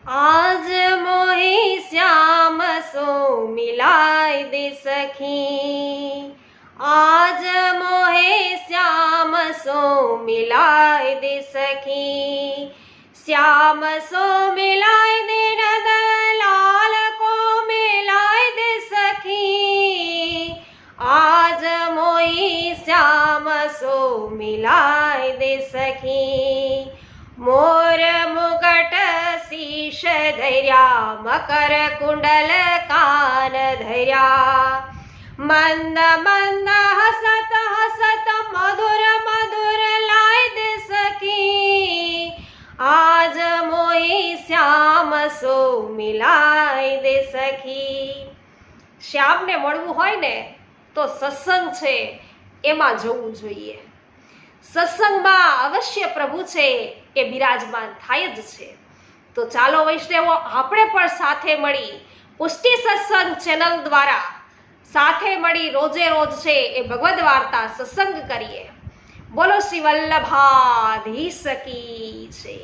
आज मोहि श्याम सो मिलाय दे सखी, आज मोहे श्याम सो मिलाय दे सखी, श्याम सो मिलाय दे नंद लाल को मिलाय दे सखी, आज मोहि श्याम सो मिलाय दे सखी। मोर मुगट शीश धर्या, मकर कुंडल कान धर्या, मंद मंद हसत हसत मधुर मधुर लाय दे सखी, आज मोहि श्याम सो मिलाय दे सखी। શ્યામને મળવું હોય ને તો સત્સંગ છે એમાં જવું જોઈએ। સત્સંગમાં અવશ્ય પ્રભુ છે એ બિરાજમાન થાય જ છે। તો ચાલો વૈષ્ણવો આપણે પણ સાથે મળી પુષ્ટિ સત્સંગ ચેનલ દ્વારા સાથે મળી રોજે રોજ છે એ ભગવદ વાર્તા સત્સંગ કરીએ। બોલો શ્રી વલ્લભાધીશ કી જય।